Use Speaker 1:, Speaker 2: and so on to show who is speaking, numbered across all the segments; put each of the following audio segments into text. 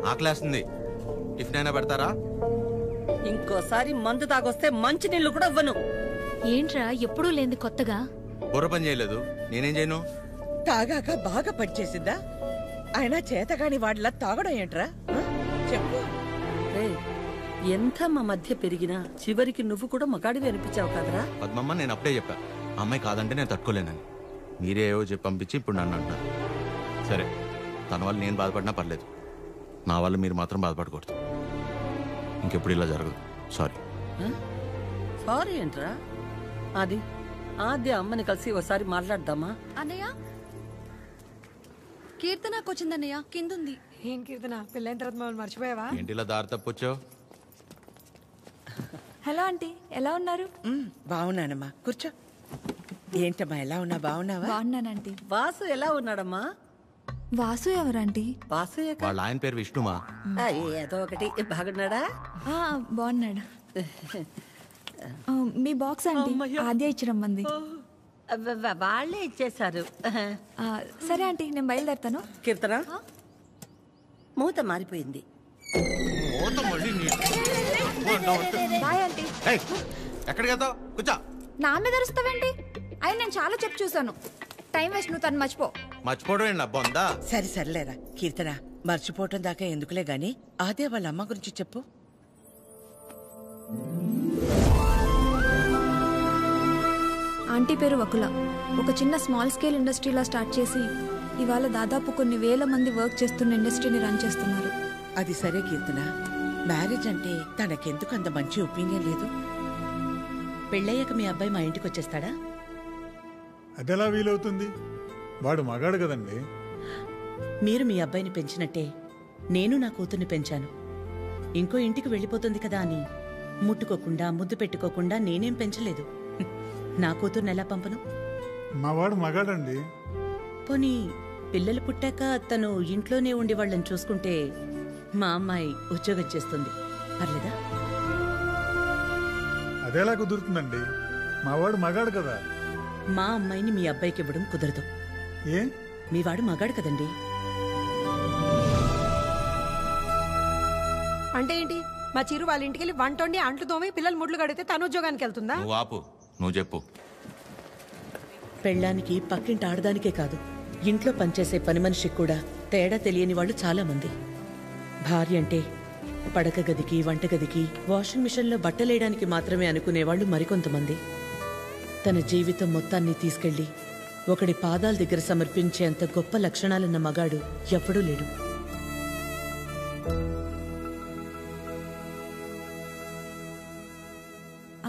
Speaker 1: ఆకలేస్తుంది. టిఫిన్ అయినా పెడతారా?
Speaker 2: ఇంకోసారి మందు తాగొస్తే మంచి నీళ్లు కూడా ఇవ్వను.
Speaker 3: ఏంట్రా ఎప్పుడూ లేంది కొత్తగా?
Speaker 1: బుర్ర పని చేయలేదు, నేనేం చేయను?
Speaker 4: తాగాక బాగా పనిచేసిందా? అయినా చేతగాని వాడిలా తాగడం ఏంట్రా? చెప్పు.
Speaker 2: ఎంత మా మధ్య పెరిగినా చివరికి నువ్వు కూడా మగాడివి అనిపించావు కదరా?
Speaker 1: పద్మమ్మ, నేను అప్పుడే చెప్పా అమ్మాయి కాదంటే నేను తట్టుకోలేనని. మీరే ఏవో చెప్పి పంపించి ఇప్పుడు నన్ను అంటున్నారు. సరే, తన వల్ల నేను బాధపడినా పర్లేదు, నా వల్ల మీరు మాత్రం బాధపడకూడదు. ఇంకెప్పుడు ఇలా జరగదు. సారీ.
Speaker 2: సారీ ఏంట్రా? అది ఆద్య అమ్మని కలిసి ఒకసారి మాట్లాడదామా?
Speaker 5: అన్నయ్య, కీర్తనకు వచ్చిందన్నయ్య, కిందుంది.
Speaker 6: ఏం కీర్తన, పెళ్ళైన తర్వాత మమ్మల్ని మర్చిపోయావా?
Speaker 1: ఏంటి ఇలా దారి తప్పొచ్చావు?
Speaker 5: హలో ఆంటీ, ఎలా ఉన్నారు?
Speaker 4: బాగున్నానమ్మా, కూర్చో. ఏంటమ్మా, ఎలా ఉన్నా? బాగున్నావా?
Speaker 5: బాగున్నానంటీ.
Speaker 2: వాసు ఎలా ఉన్నాడమ్మా?
Speaker 5: వాసు ఎవరంటీ?
Speaker 2: వాసు
Speaker 1: వాళ్ళ ఆయన పేరు విష్ణుమా.
Speaker 2: ఏదో ఒకటి. బాగున్నాడా?
Speaker 5: బాగున్నాడు. మీ బాక్స్ ఆంటీ ఆద్య ఇచ్చిరమ్మంది.
Speaker 2: వాళ్ళే ఇచ్చేశారు.
Speaker 5: సరే ఆంటీ, నేను బయలుదేరుతాను.
Speaker 2: కీర్తన, మూత మారిపోయింది.
Speaker 5: Bye aunty.
Speaker 1: ఎక్కడికి వెళ్తావు? కూర్చో.
Speaker 5: నా మీద అరుస్తావేంటి? అయినా నేను చాలా చెప్పు చూసాను. టైం వేస్ట్, నువ్వు తను మర్చిపో.
Speaker 1: మర్చిపోవడం ఏంటి బొందా?
Speaker 4: సరే సర్లేరా కీర్తన, మర్చిపోవటం దాకా ఎందుకులే గాని అదే వాళ్ళ అమ్మ గురించి చెప్పు.
Speaker 5: ఆంటీ పేరు వకుల. ఒక చిన్న స్మాల్ స్కేల్ ఇండస్ట్రీలా స్టార్ట్ చేసి ఇవాళ దాదాపు కొన్ని వేల మంది వర్క్ చేస్తున్న ఇండస్ట్రీని రన్ చేస్తున్నారు.
Speaker 4: అది సరే కీర్తన, మ్యారేజ్ అంటే తనకెందుకు అంత మంచి ఒపీనియన్ లేదు?
Speaker 7: పెళ్ళయ్యాక మీ అబ్బాయి మా ఇంటికి వచ్చేస్తాడా?
Speaker 8: అదెలా వీలవుతుంది? వాడు మగాడు కదండి.
Speaker 7: మీరు మీ అబ్బాయిని పెంచినట్టే నేను నా కూతుర్ని పెంచాను. ఇంకో ఇంటికి వెళ్ళిపోతుంది కదా అని ముట్టుకోకుండా ముద్దు పెట్టుకోకుండా నేనేం పెంచలేదు. నా కూతుర్ని ఎలా పంపను?
Speaker 8: మా వాడు మగాడండి.
Speaker 7: పోనీ పిల్లలు పుట్టాక తను ఇంట్లోనే ఉండి వాళ్ళని చూసుకుంటే మా అమ్మాయి ఉద్యోగం చేస్తుంది, పర్లేదా?
Speaker 8: అదెలా కుదురుతుందండి? మా వాడు మగాడు కదా.
Speaker 7: మా అమ్మాయిని మీ అబ్బాయికి ఇవ్వడం కుదరదు.
Speaker 8: ఏ?
Speaker 7: మీ వాడు మగాడు కదండి.
Speaker 6: అంటే ఏంటి? మా చిరు వాళ్ళ ఇంటికి వెళ్ళి వంట వండి అంట్లు తోమి పిల్లలు ముడ్లు కడితే తను ఉద్యోగానికి వెళ్తుందా?
Speaker 1: నువ్వు ఆపు, నువ్వు చెప్పు.
Speaker 7: పెళ్ళానికి పక్కింటి ఆడదానికే కాదు, ఇంట్లో పనిచేసే పని మనిషికి కూడా తేడా తెలియని వాళ్ళు చాలా మంది. భార్య అంటే పడక గదికి, వంటగదికి, వాషింగ్ మిషన్లో బట్టలేయడానికి మాత్రమే అనుకునేవాళ్లు మరికొంతమంది. తన జీవితం మొత్తాన్ని తీసుకెళ్లి ఒకడి పాదాల దగ్గర సమర్పించేంత గొప్ప లక్షణాలున్న మగాడు ఎప్పుడూ లేడు.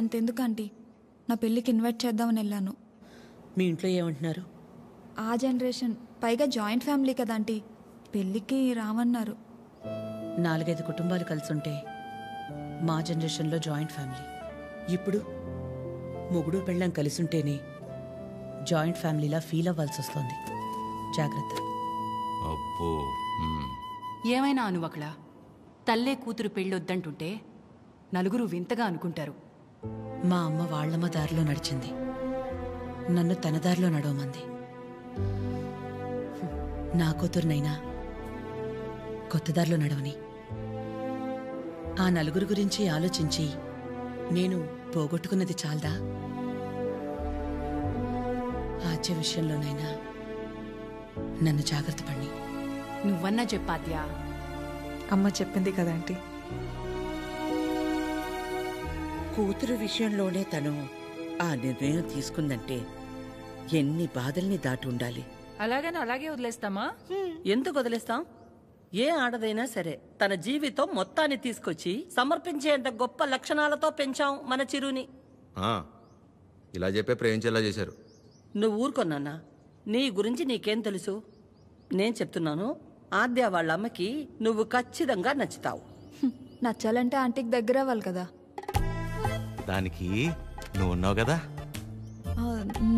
Speaker 5: అంతెందుకు ఆంటీ, నా పెళ్ళికి ఇన్వైట్ చేద్దామని వెళ్ళాను.
Speaker 7: మీ ఇంట్లో ఏమంటున్నారు?
Speaker 5: ఆ జనరేషన్, పైగా జాయింట్ ఫ్యామిలీ కదా ఆంటీ, పెళ్ళికి రామన్నారు.
Speaker 7: 4-5 కుటుంబాలు కలిసుంటే మా జనరేషన్లో జాయింట్ ఫ్యామిలీ. ఇప్పుడు మొగుడు పెళ్ళం కలిసుంటేనే జాయింట్ ఫ్యామిలీలా ఫీల్ అవ్వాల్సి వస్తుంది. జాగ్రత్త.
Speaker 1: అబ్బో.
Speaker 9: ఏమైనా అనువకలా తల్లే కూతురు పెళ్ళొద్దంటుంటే నలుగురు వింతగా అనుకుంటారు.
Speaker 7: మా అమ్మ వాళ్ళమ్మ దారిలో నడిచింది, నన్ను తన దారిలో నడవమంది. నా కూతురునైనా కొత్త దారిలో నడవని. ఆ నలుగురు గురించి ఆలోచించి నేను పోగొట్టుకున్నది చాలదా? ఆచే విషయంలోనైనా నన్ను జాగ్రత్త పడి.
Speaker 9: నువ్వన్నా చెప్పాద్యా.
Speaker 6: అమ్మ చెప్పింది కదా ఆంటీ.
Speaker 4: కూతురు విషయంలోనే తను ఆ నిర్ణయం తీసుకుందంటే ఎన్ని బాధల్ని దాటి ఉండాలి.
Speaker 9: అలాగని అలాగే వదిలేస్తామా?
Speaker 2: ఎందుకు వదిలేస్తాం? ఏ ఆడదైనా సరే తన జీవితం మొత్తాన్ని తీసుకొచ్చి సమర్పించేంత గొప్ప లక్షణాలతో పెంచాం మన చిరుని.
Speaker 1: ఇలా చెప్పే ప్రేమించేలా చేశారు.
Speaker 2: నువ్వు ఊరుకొన్నానా? నీ గురించి నీకేం తెలుసు? నేను చెప్తున్నాను, ఆద్య వాళ్ళ అమ్మకి నువ్వు ఖచ్చితంగా నచ్చుతావు.
Speaker 5: నచ్చాలంటే ఆంటీకి దగ్గర అవ్వాలి కదా.
Speaker 1: దానికి నువ్వు ఉన్నావు కదా.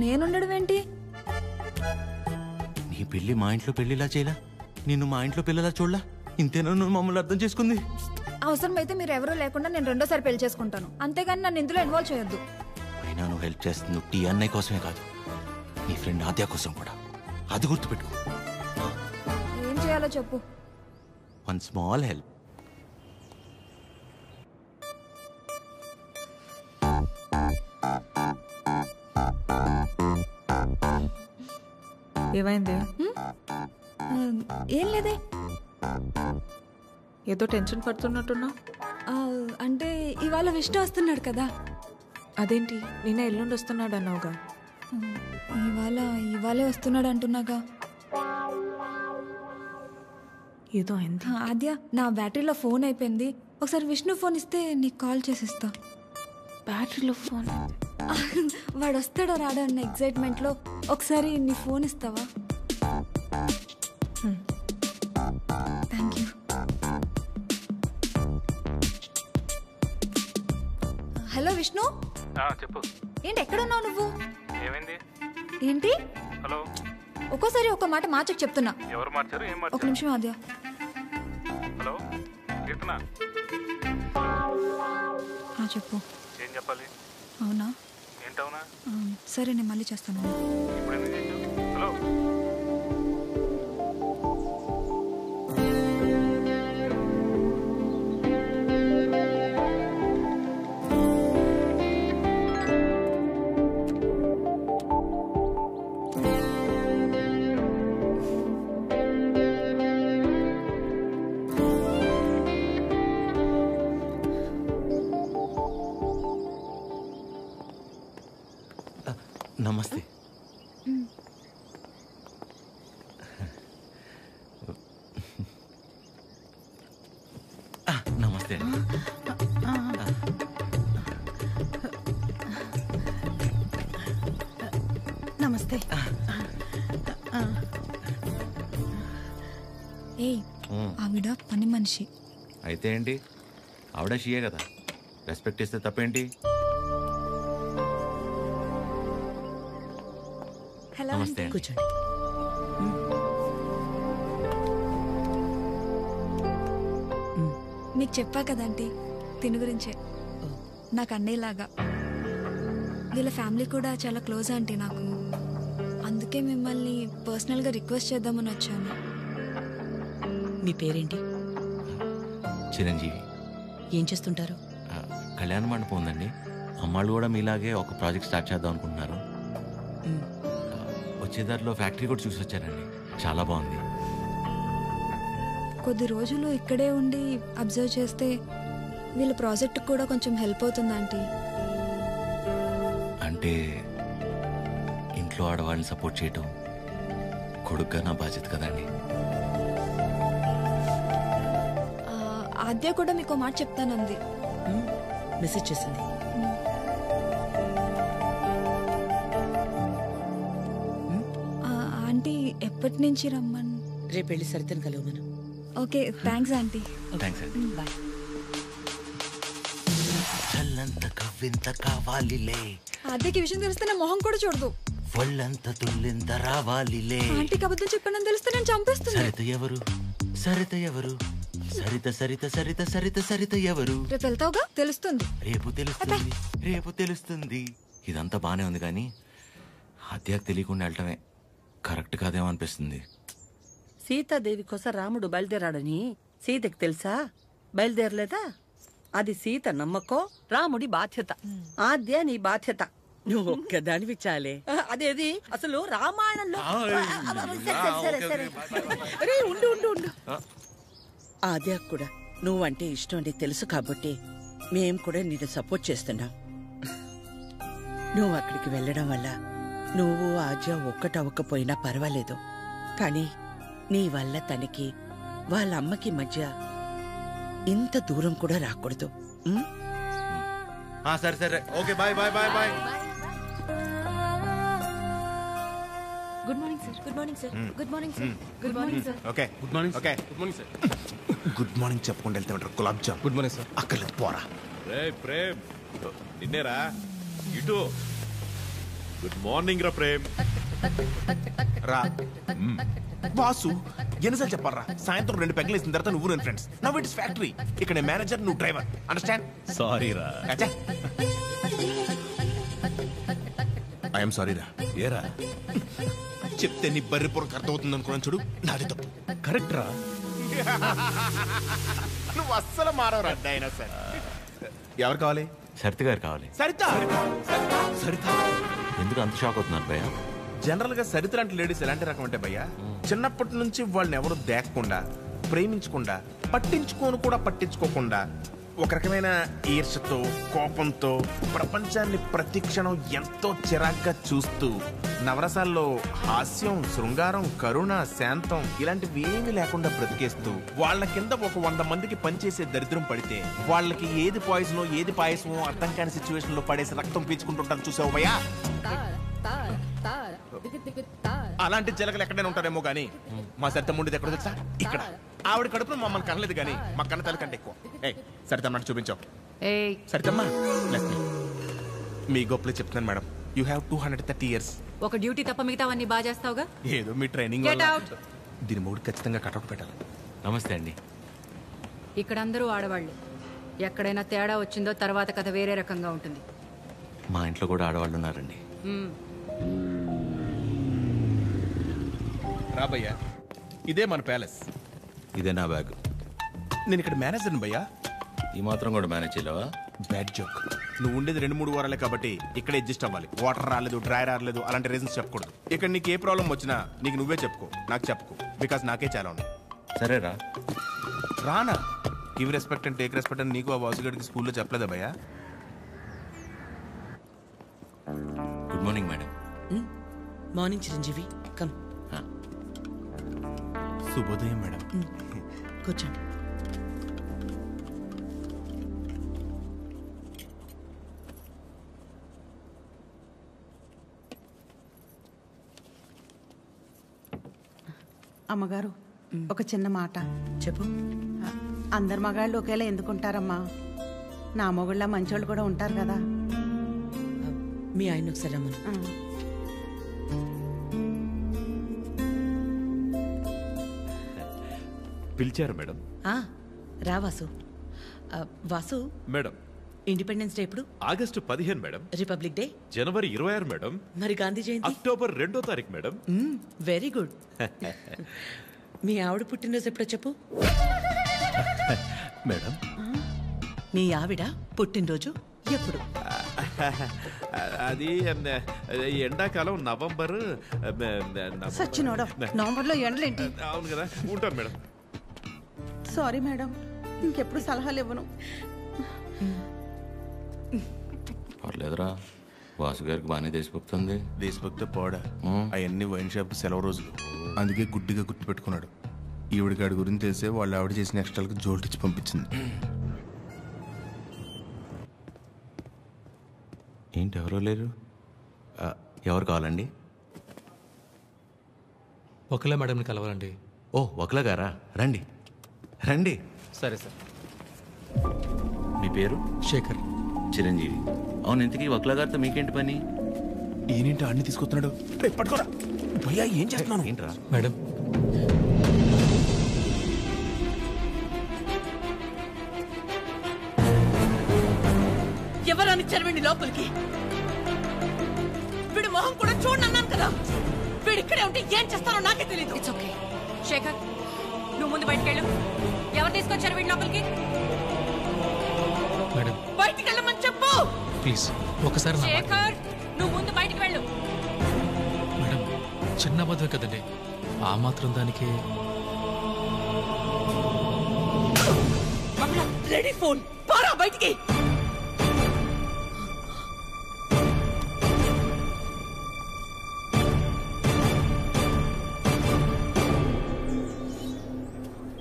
Speaker 5: నేనుండడం ఏంటి?
Speaker 1: నీ పెళ్లి మా ఇంట్లో పెళ్లిలా చేయలా, నిన్ను మా ఇంట్లో పిల్లలా చూడలా. ఇంతేనా నువ్వు మమ్మల్ని అర్థం చేసుకుంది?
Speaker 5: అవసరమైతే మీరు ఎవరూ లేకుండా నేను రెండోసారి పెళ్లి చేసుకుంటాను, అంతేగాని నన్ను ఇందులో ఇన్వాల్వ్ చేయొద్దు.
Speaker 1: అయినా నువ్వు హెల్ప్ చేస్తుంది టీ అన్నయ్య కోసమే కాదు, నీ ఫ్రెండ్ ఆద్య కోసం కూడా. అది గుర్తుపెట్టుకో.
Speaker 5: ఏం చేయాలో చెప్పు.
Speaker 1: One small help.
Speaker 10: ఏమైంది?
Speaker 5: ఏం లేదే.
Speaker 10: ఏదో టెన్షన్ పడుతున్నట్టున్నా.
Speaker 5: అంటే ఇవాళ విష్ణు వస్తున్నాడు కదా.
Speaker 10: అదేంటి నిన్న ఎల్లుండి వస్తున్నాడు అన్నావుగా.
Speaker 5: ఇవాళే వస్తున్నాడు అంటున్నాగా.
Speaker 10: ఏదో అయింది.
Speaker 5: ఆద్య, నా బ్యాటరీలో ఫోన్ అయిపోయింది. ఒకసారి విష్ణు ఫోన్ ఇస్తే నీకు కాల్ చేసిస్తా.
Speaker 10: బ్యాటరీలో ఫోన్?
Speaker 5: వాడు వస్తాడో రాడో అన్న ఎక్సైట్మెంట్లో ఒకసారి నీ ఫోన్ ఇస్తావా? Thank you. హలో విష్ణు.
Speaker 11: చెప్పు.
Speaker 5: ఏంటి ఎక్కడున్నావు నువ్వు?
Speaker 11: ఏమైంది?
Speaker 5: ఏంటి?
Speaker 11: హలో.
Speaker 5: ఒక్కోసారి ఒక మాట మార్చకు చెప్తున్నా.
Speaker 11: ఎవరు మార్చారు? ఏం మార్చారు?
Speaker 5: ఒక నిమిషం ఆద్య.
Speaker 11: హలో కీర్తన.
Speaker 5: చెప్పు.
Speaker 11: ఏం చెప్పాలి?
Speaker 5: అవునా?
Speaker 11: ఏంటవునా?
Speaker 5: సరే నేను మళ్ళీ చేస్తాను.
Speaker 11: ఇప్పుడు ఎందుకు చేసావు? హలో.
Speaker 1: నమస్తే. నమస్తే అండి.
Speaker 10: నమస్తే.
Speaker 5: ఏయ్, ఆవిడ పని మనిషి.
Speaker 1: అయితే ఏంటి? ఆవిడ షియే కదా, రెస్పెక్ట్ ఇస్తే తప్పేంటి? నమస్తే.
Speaker 7: కూర్చోండి.
Speaker 5: నీకు చెప్పా కదంటీ తిని గురించే. నాకు అన్నయ్యలాగా. వీళ్ళ ఫ్యామిలీ కూడా చాలా క్లోజ్ ఆంటీ నాకు. అందుకే మిమ్మల్ని పర్సనల్గా రిక్వెస్ట్ చేద్దామని వచ్చాను.
Speaker 7: మీ పేరేంటి?
Speaker 1: చిరంజీవి.
Speaker 7: ఏం చేస్తుంటారు?
Speaker 1: కళ్యాణ మండపం ఉందండి. అమ్మాళ్ళు కూడా మీలాగే ఒక ప్రాజెక్ట్ స్టార్ట్ చేద్దాం అనుకుంటున్నారు. వచ్చేదారిలో ఫ్యాక్టరీ కూడా చూసి వచ్చారండి. చాలా బాగుంది.
Speaker 5: కొద్ది రోజులు ఇక్కడే ఉండి అబ్జర్వ్ చేస్తే వీళ్ళ ప్రాజెక్ట్ కూడా కొంచెం హెల్ప్ అవుతుంది ఆంటీ.
Speaker 1: అంటే ఇంట్లో ఆడవాళ్ళని సపోర్ట్ చేయటం కొడుగ్గా నా బాధ్యత కదండి.
Speaker 5: ఆద్య కూడా మీకు మాట చెప్తానంది.
Speaker 7: మెసేజ్ చేసింది.
Speaker 5: ఆంటీ ఎప్పటి నుంచి రమ్మని?
Speaker 7: రేపు వెళ్ళి సరితను కలవమను.
Speaker 5: Okay, thanks aunty.
Speaker 1: థ్యాంక్స్ అండి.
Speaker 7: బాయ్.
Speaker 1: చల్లంత కవ్వింత కావాలిలే,
Speaker 5: ఆద్యకి విషయం తెలిస్తే నా మొహం కూడా చూడదు.
Speaker 1: ఒళ్ళంత తుల్లింత రావాలిలే.
Speaker 5: ఆంటీకి అబద్ధం చెప్పానని తెలిస్తే నేను చంపేస్తుంది.
Speaker 1: సరిత ఎవరు? సరిత ఎవరు? సరిత సరిత సరిత సరిత సరిత ఎవరు?
Speaker 5: రేపు వెళ్తావుగా, తెలుస్తుంది.
Speaker 1: రేపు తెలుస్తుంది, రేపు తెలుస్తుంది. ఇదంతా బానే ఉంది కానీ హత్యకు తెలియకుండా వెళ్ళటమే కరెక్ట్ కాదేమో అనిపిస్తుంది.
Speaker 2: సీతాదేవి కోసం రాముడు బయలుదేరాడని సీతకి తెలుసా? బయలుదేరలేదా? అది సీత నమ్మకం, రాముడి బాధ్యత. ఆద్య నీ బాధ్యత.
Speaker 7: నువ్వు ఒక్కదానివి చాలే.
Speaker 2: అదేది అసలు రామాయణంలో.
Speaker 7: అరే ఉండు ఉండు ఉండు. ఆద్య కూడా నువ్వంటే ఇష్టం అని తెలుసు కాబట్టి మేం కూడా నిన్ను సపోర్ట్ చేస్తున్నాం. నువ్వు అక్కడికి వెళ్ళడం వల్ల నువ్వు ఆద్య ఒక్కటవ్వకపోయినా పర్వాలేదు, కానీ నీ వల్ల తనకి వాళ్ళ అమ్మకి మధ్య ఇంత దూరం కూడా రాకూడదు.
Speaker 1: సరే సరే, okay, bye bye bye bye.
Speaker 3: Good morning sir. Good morning sir. Good morning sir. Good morning sir.
Speaker 11: Okay, good morning. Okay, good morning sir. Good morning చెప్పకుండా వెళ్తే ఉంటారు. Gulab jam. Good morning sir. అక్కర్లేదు, పోరా.
Speaker 12: రే ప్రేమ్, నిన్నేరా ఇటు. గుడ్ మార్నింగ్ రా ప్రేమ్. రా boss, ఎన్నిసార్లు చెప్పాలరా? సాయంత్రం 2 పెగ్గలు వేసిన తర్వాత నువ్వు నేను ఫ్రెండ్స్. Now it's factory. ఇక్కడ మేనేజర్, నువ్వు డ్రైవర్. అండర్స్టాండ్?
Speaker 11: సారీ రా.
Speaker 12: ఐఎమ్ సారీ రా.
Speaker 11: ఏరా
Speaker 12: చెప్తే నీ బర్రి పొరకు అర్థమవుతుంది అనుకున్నాను. చూడు, నాది తప్పు.
Speaker 11: కరెక్ట్ రా. నువ్వు అస్సలు మారవరా అయినా సరే. ఎవరు కావాలి?
Speaker 1: సరిత గారు కావాలి.
Speaker 11: సరిత సరిత
Speaker 1: ఎందుకు అంత షాక్ అవుతున్నారు భయ్య?
Speaker 11: జనరల్ గా సరిత లాంటి లేడీస్ ఎలాంటి రకం అంటే భయ్యా, చిన్నప్పటి నుంచి వాళ్ళని ఎవరు దేకకుండా, ప్రేమించకుండా, పట్టించుకోను కూడా పట్టించుకోకుండా, ఒక రకమైన ఈర్షతో, కోపంతో ప్రపంచాన్ని ప్రతి క్షణం ఎంతో చిరాగ్గా చూస్తూ, నవరసాల్లో హాస్యం, శృంగారం, కరుణ, శాంతం ఇలాంటివి ఏమీ లేకుండా బ్రతికేస్తూ, వాళ్ళ కింద ఒక 100 మందికి పనిచేసే దరిద్రం పడితే వాళ్ళకి ఏది పాయిజనో ఏది పాయసమో అర్థం కాని సిచ్యువేషన్ లో పడేసి రక్తం పీల్చుకుంటుంటారు చూసావు భయ్యా. అలాంటి జలగలు ఎక్కడైనా ఉంటారేమో గానీ మా సరిత ముండిది ఎక్కడ తెలుసా? ఇక్కడ. ఆవిడ కడుపులో మమ్మల్ని కనలేదు కానీ మా కన్న తల్లి కంటే ఎక్కువ. సరితమ్మ చూపించావు. సరితమ్మా మీ గొప్పలు చెప్తున్నాను మేడం. You have 230 years.
Speaker 9: ఒక డ్యూటీ తప్ప మిగతావన్నీ బాగా చేస్తావుగా.
Speaker 11: ఏదో మీ ట్రైనింగ్
Speaker 9: Get out.
Speaker 11: దీని మూడు ఖచ్చితంగా కటౌట్ పెట్టాలి.
Speaker 1: నమస్తే అండి.
Speaker 9: ఇక్కడ అందరూ ఆడవాళ్లే. ఎక్కడైనా తేడా వచ్చిందో తర్వాత కథ వేరే రకంగా ఉంటుంది.
Speaker 1: మా ఇంట్లో కూడా ఆడవాళ్ళు ఉన్నారండి.
Speaker 11: రాబయ్యా, ఇదే మన ప్యాలెస్.
Speaker 1: ఇదే నా బ్యాగ్.
Speaker 11: నేను ఇక్కడ మేనేజర్ని భయ్యా.
Speaker 1: ఈ మాత్రం కూడా మేనేజ్ చేయలేవా?
Speaker 11: Bad joke. నువ్వు ఉండేది 2-3 వారాలే కాబట్టి ఇక్కడ అడ్జస్ట్ అవ్వాలి. వాటర్ రాలేదు, డ్రై రాలేదు అలాంటి రీజన్స్ చెప్పకూడదు. ఇక్కడ నీకు ఏ ప్రాబ్లం వచ్చినా నీకు నువ్వే చెప్పుకో, నాకు చెప్పుకో. బికాస్ నాకే చాలా ఉన్నాయి.
Speaker 1: సరేరా.
Speaker 11: రానా? Give respect and take respect అని నీకు ఆ వాసుగడికి స్కూల్లో చెప్పలేదా భయ్యా?
Speaker 1: Good morning madam.
Speaker 7: Morning Chiranjeevi. Come.
Speaker 11: శుభోదయం మేడం.
Speaker 7: కూర్చోండి.
Speaker 13: అమ్మగారు, ఒక చిన్న మాట
Speaker 7: చెప్పు.
Speaker 13: అందరు మగాళ్ళు ఒకేలా ఎందుకుంటారమ్మా? నా మొగుళ్ళ మంచోళ్ళు కూడా ఉంటారు కదా.
Speaker 7: మీ ఆయన ఒకసారి రమ్మను.
Speaker 14: పిలిచారు మేడం.
Speaker 7: రా Vasu. Vasu,
Speaker 14: madam
Speaker 7: independence day ఎప్పుడు?
Speaker 14: August 15 madam.
Speaker 7: రిపబ్లిక్ డే
Speaker 14: జనవరి 26 మేడం.
Speaker 7: మరి గాంధీ జయంతి?
Speaker 14: అక్టోబర్ 2వ తారీఖు మేడం.
Speaker 7: Very good. మీ ఆవిడ పుట్టినరోజు ఎప్పుడో చెప్పు.
Speaker 14: మేడం
Speaker 7: మీ ఆవిడ పుట్టినరోజు ఎప్పుడు?
Speaker 14: అది ఎండాకాలం నవంబర్.
Speaker 13: సచ్చినోడు, నవంబర్లో ఎండలేంటి?
Speaker 14: అవును కదా. ఉంటాను మేడం.
Speaker 13: సారీ మేడం, ఇంకెప్పుడు సలహాలు ఇవ్వను.
Speaker 1: పర్లేదురా, వాసు గారికి బాగానే దేశభక్తుంది.
Speaker 11: దేశభక్తి పోడా, అవన్నీ వైన్ షాప్ సెలవు రోజులు. అందుకే గుడ్డిగా గుర్తు పెట్టుకున్నాడు. ఈవిడికాడి గురించి తెలిసే వాళ్ళు ఆవిడ చేసిన ఎక్స్ట్రాలకు జోల్టిచ్చి పంపించింది.
Speaker 1: ఏంటి ఎవరో లేరు? ఎవరు కావాలండి?
Speaker 15: ఒకలా మేడంని కలవాలండి.
Speaker 1: ఓ ఒకలా గారా, రండి రండి.
Speaker 15: సరే సార్.
Speaker 1: మీ పేరు?
Speaker 15: శేఖర్.
Speaker 1: చిరంజీవి. అవును, ఇంతకీ వక్లా గారితో మీకేంటి పని?
Speaker 11: ఈయనేంటి అన్ని తీసుకొస్తున్నాడు? పట్టుకోరా భయ్యా, ఏం చేస్తున్నాను?
Speaker 1: ఏంట్రా
Speaker 15: మేడం?
Speaker 2: ఎవరని చదివండి లోపలికి. వీడి మొహం కూడా చూడండి అన్నాను కదా. వీడు ఇక్కడే ఉంటే ఏం చేస్తానో నాకే తెలియదు.
Speaker 9: It's okay. శేఖర్, నువ్వు ముందు బయటకెళ్ళు. ఎవరు తీసుకొచ్చారు వీడి లోపలికి?
Speaker 15: మేడం
Speaker 2: బయటికి వెళ్ళమని చెప్పు
Speaker 15: ప్లీజ్. ఒకసారి నా మాట.
Speaker 9: శేఖర్, నువ్వు ముందు బయటికి వెళ్ళు.
Speaker 15: మేడం చిన్న అబద్ధం కదండి, ఆ మాత్రం దానికి.
Speaker 2: రెడీ ఫోన్ పారా బయటికి.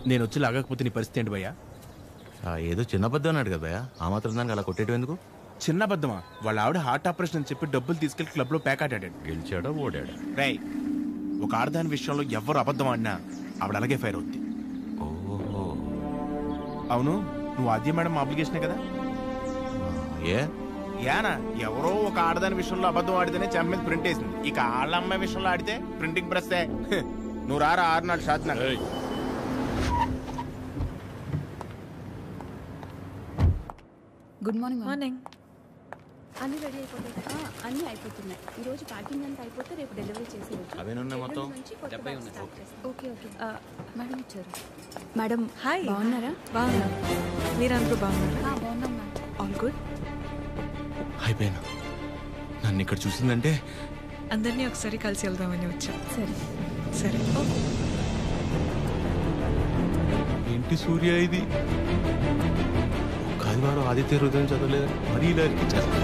Speaker 11: నేను వచ్చి లాగకపోతే నీ పరిస్థితి ఏంటి భయ్యా?
Speaker 1: ఏదో చిన్న అబద్ధం అన్నాడు కదా భయ్యా, ఆ మాత్రం దానికి అలా కొట్టేయడం ఎందుకు?
Speaker 11: చిన్న అబద్ధమా? వాళ్ళ ఆవిడ హార్ట్ ఆపరేషన్ అని చెప్పి డబ్బులు తీసుకెళ్లి క్లబ్ లో ప్యాక్ ఆడాడు.
Speaker 1: గెలిచాడా ఓడాడా?
Speaker 11: రేయ్, ఒక ఆడదాని విషయంలో ఎవరు అబద్ధం ఆడినా ఆవిడ అలాగే ఫైర్ అవుద్ది.
Speaker 1: ఓహో,
Speaker 11: అవును, నువ్వు ఆద్య మేడం అప్లికేషనే కదా? యానా ఎవరో ఒక ఆడదాని విషయంలో అబద్ధం ఆడితేనే చెంప మీద ప్రింట్ వేసింది. ఇక ఆళ్ళ అమ్మాయి విషయంలో ఆడితే ప్రింటింగ్ ప్రెస్. నువ్వు రారా 6 నాడు షాత్.
Speaker 5: Good morning.
Speaker 10: మార్నింగ్.
Speaker 3: అన్ని రెడీ అయిపోతాయి. అన్నీ అయిపోతున్నాయి. ఈ రోజు ప్యాకింగ్ అంతా అయిపోతే రేపు డెలివరీ చేసేయచ్చు.
Speaker 1: అవేనున్నాయి మొత్తం?
Speaker 3: Okay okay. మేడం వచ్చారు. మేడం
Speaker 10: హాయ్,
Speaker 3: బాగున్నారా?
Speaker 10: బాగున్నా. మీరందరూ బాగున్నారా?
Speaker 3: బాగున్నాం మేడం.
Speaker 10: All good.
Speaker 1: అయిపోయాను. నన్ను ఇక్కడ చూసిందంటే
Speaker 10: అందరినీ ఒకసారి కలిసి వెళ్దామని వచ్చాం.
Speaker 3: సరే
Speaker 10: సరే.
Speaker 1: ఏంటి సూర్య ఇది? ఆదివారం ఆదిత్య హృదయం చదవలేదు మరీ ఇలా ఇరికిచ్చేస్తా.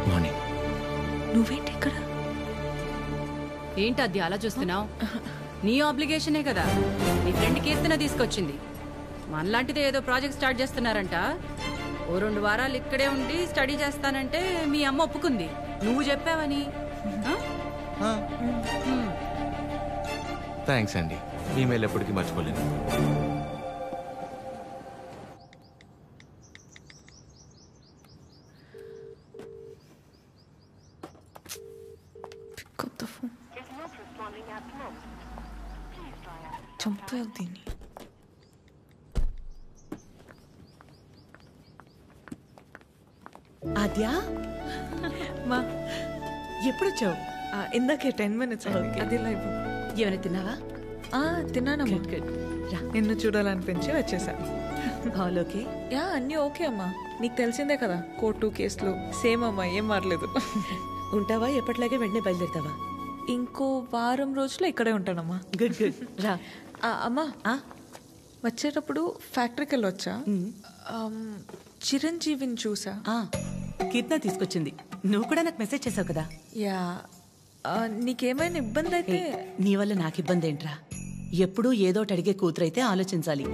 Speaker 1: మార్నింగ్.
Speaker 10: నువ్వేంటి ఇక్కడ?
Speaker 9: ఏంటి అది అలా చూస్తున్నావు? నీ ఆబ్లిగేషనే కదా. నీ ఫ్రెండ్ కీర్తన తీసుకొచ్చింది. మనలాంటిదే ఏదో ప్రాజెక్ట్ స్టార్ట్ చేస్తున్నారంట. ఓ 2 వారాలు ఇక్కడే ఉండి స్టడీ చేస్తానంటే మీ అమ్మ ఒప్పుకుంది. నువ్వు చెప్పావని.
Speaker 1: థ్యాంక్స్ అండి. మీ మేలు ఎప్పటికీ మర్చిపోలేను.
Speaker 10: చంపేయాలి దీన్ని.
Speaker 7: ఆద్యా,
Speaker 10: మా
Speaker 7: ఎప్పుడొచ్చావు?
Speaker 10: ఇందాకే 10 minutes అయింది. అది లైవ్.
Speaker 7: ఏమైనా తిన్నావా?
Speaker 10: తిన్నానమ్మా. నిన్ను చూడాలనిపించి వచ్చేసా.
Speaker 7: All okay?
Speaker 10: యా, అన్నీ ఓకే అమ్మా. నీకు తెలిసిందే కదా, కోర్టు కేసులు సేమ్ అమ్మా, ఏం మారలేదు.
Speaker 7: ఉంటావా? ఎప్పటిలాగే వెంటనే బయలుదేరుతావా?
Speaker 10: ఇంకో వారం రోజులు ఇక్కడే ఉంటానమ్మా.
Speaker 7: Good good. రా
Speaker 10: అమ్మా, వచ్చేటప్పుడు ఫ్యాక్టరీకి వెళ్ళి వచ్చా. చిరంజీవిని చూసా.
Speaker 7: కీర్తన తీసుకొచ్చింది. నువ్వు కూడా నాకు మెసేజ్ చేసావు కదా.
Speaker 10: యా, నీకేమైనా ఇబ్బంది అయితే?
Speaker 7: నీ వల్ల నాకు ఇబ్బంది ఏంట్రా? ఎప్పుడూ ఏదోటి అడిగే కూతురైతే ఆలోచించాలి.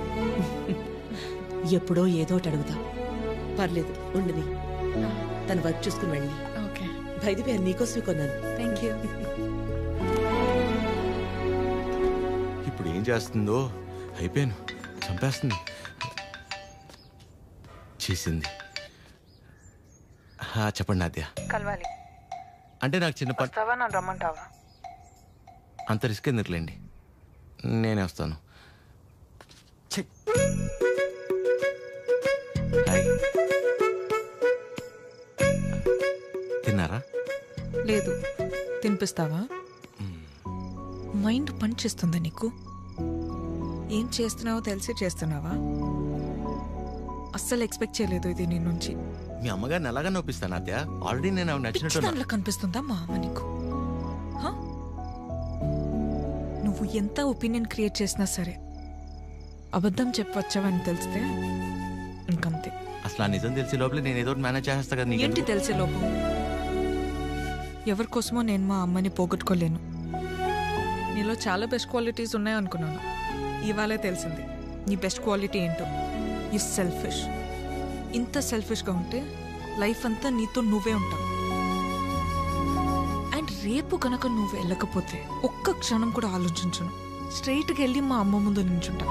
Speaker 7: ఎప్పుడో ఏదోటి అడుగుతా. పర్లేదు, ఉండని. తన వర్క్ చూసుకుని వెళ్ళి.
Speaker 10: ఓకే.
Speaker 7: బైది నీకోసమే కొన్నాను.
Speaker 10: Thank you.
Speaker 1: ఇప్పుడు ఏం చేస్తుందో? అయిపోయాను. చంపేస్తుంది. చేసింది. చెప్పండి ఆద్య.
Speaker 10: కలవాలి
Speaker 1: అంటే నాకు చిన్న పని.
Speaker 10: వస్తావా? నన్ను రమ్మంటావా?
Speaker 1: అంత రిస్క్ ఎందుకులేండి, నేనే వస్తాను. తిన్నారా?
Speaker 10: లేదు. తినిపిస్తావా? మైండ్ పని చేస్తుందా నీకు? ఏం చేస్తున్నావో తెలిసి చేస్తున్నావా? అస్సలు ఎక్స్పెక్ట్ చేయలేదు ఇది నీ నుంచి.
Speaker 1: మీ అమ్మగారిని ఎలాగా నొప్పిస్తాను ఆద్య? ఆల్రెడీ నేను నచ్చినట్టు.
Speaker 10: దానిలో కనిపిస్తుందా మా అమ్మ నీకు? నువ్వు ఎంత ఒపీనియన్ క్రియేట్ చేసినా సరే అబద్ధం చెప్పవచ్చావని తెలిస్తే ఇంకంతే.
Speaker 1: అసలు ఆ నిజం తెలిసే లోపల నేను ఏదో మేనేజ్ చేస్తా కదా.
Speaker 10: ఏంటి తెలిసే లోపం? ఎవరి కోసమో నేను మా అమ్మని పోగొట్టుకోలేను. నీలో చాలా బెస్ట్ క్వాలిటీస్ ఉన్నాయనుకున్నాను. ఇవాళే తెలిసింది నీ బెస్ట్ క్వాలిటీ ఏంటో. You selfish. ఇంత సెల్ఫిష్గా ఉంటే లైఫ్ అంతా నీతో నువ్వే ఉంటావు. అండ్ రేపు కనుక నువ్వు వెళ్ళకపోతే ఒక్క క్షణం కూడా ఆలోచించను. స్ట్రైట్కి వెళ్ళి మా అమ్మ ముందు నించుంటా.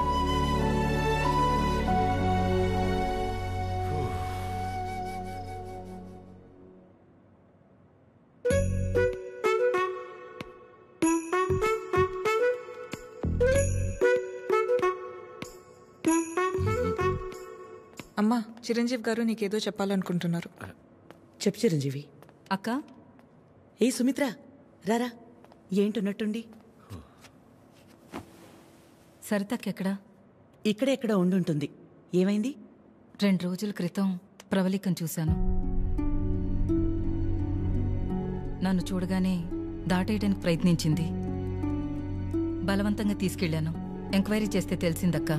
Speaker 10: అమ్మా, చిరంజీవి గారు నీకేదో చెప్పాలనుకుంటున్నారు.
Speaker 7: చెప్పు చిరంజీవి.
Speaker 9: అక్క.
Speaker 7: ఏ సుమిత్ర, రారా. ఏంటున్నట్టుండి?
Speaker 9: సరితక్కెక్కడా?
Speaker 7: ఇక్కడే ఎక్కడ ఉండుంటుంది. ఏమైంది?
Speaker 9: 2 రోజుల క్రితం ప్రవళికను చూశాను. నన్ను చూడగానే దాటేయడానికి ప్రయత్నించింది. బలవంతంగా తీసుకెళ్లాను. ఎంక్వైరీ చేస్తే తెలిసిందక్క,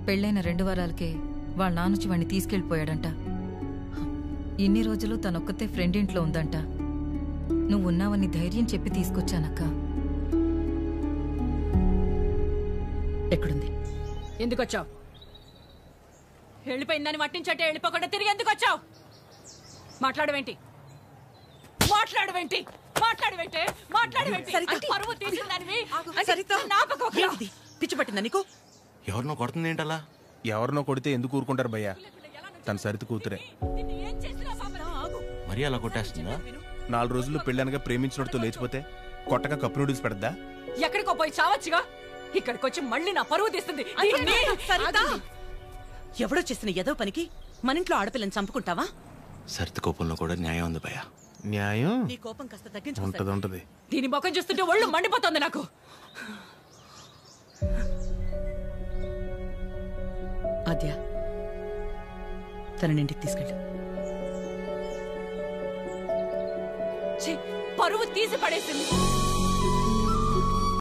Speaker 9: పెళ్ళైన 2 వారాలకే వాళ్ళ నానుచి వాణ్ణి తీసుకెళ్ళిపోయాడంట. ఇన్ని రోజులు తనొక్కతే ఫ్రెండ్ ఇంట్లో ఉందంట. నువ్వున్నావని ధైర్యం చెప్పి తీసుకొచ్చానక్క.
Speaker 7: ఎక్కడుంది?
Speaker 9: ఎందుకొచ్చావు? వెళ్ళిపోయిందని మట్టించట్టే వెళ్ళిపోకుండా తిరిగి ఎందుకు వచ్చావు? మాట్లాడవేంటి? మాట్లాడవేంటి? మాట్లాడవేంటి? మాట్లాడవేంటి? పరువు తీసిందానివి.
Speaker 7: పిచ్చి పట్టిందా నీకు?
Speaker 1: ఎవరినో కొడుతుంది ఏంటలా?
Speaker 11: ఎవరినో కొడితే ఎందుకు ఊరుకుంటారు భయ్యా? తన సరిత కూతురే.
Speaker 1: మరీ అలా కొట్టేస్తుందా?
Speaker 11: 4 రోజుల్లో పెళ్ళనగా ప్రేమించినోడితో లేచిపోతే కొట్టగా కప్పు నూడిల్స్ పెడద్దా?
Speaker 9: ఎక్కడికో పోయి చావచ్చుగా, ఇక్కడికి వచ్చి మళ్ళీ నా పరువు తీస్తుంది.
Speaker 7: ఎవడో చేసిన ఏదో పనికి మన ఇంట్లో ఆడపిల్లని చంపుకుంటావా?
Speaker 1: సరిత కోపంలో కూడా న్యాయం ఉంది భయ్యా.
Speaker 11: న్యాయం
Speaker 7: నీ కోపం కాస్త తగ్గించు.
Speaker 11: ఉంటది.
Speaker 9: దీని ముఖం చూస్తుంటే ఒళ్ళు మండిపోతుంది నాకు.
Speaker 7: ఆద్య, తనని ఇంటికి తీసుకెళ్ళు.
Speaker 9: పరువు తీసి పడేసింది.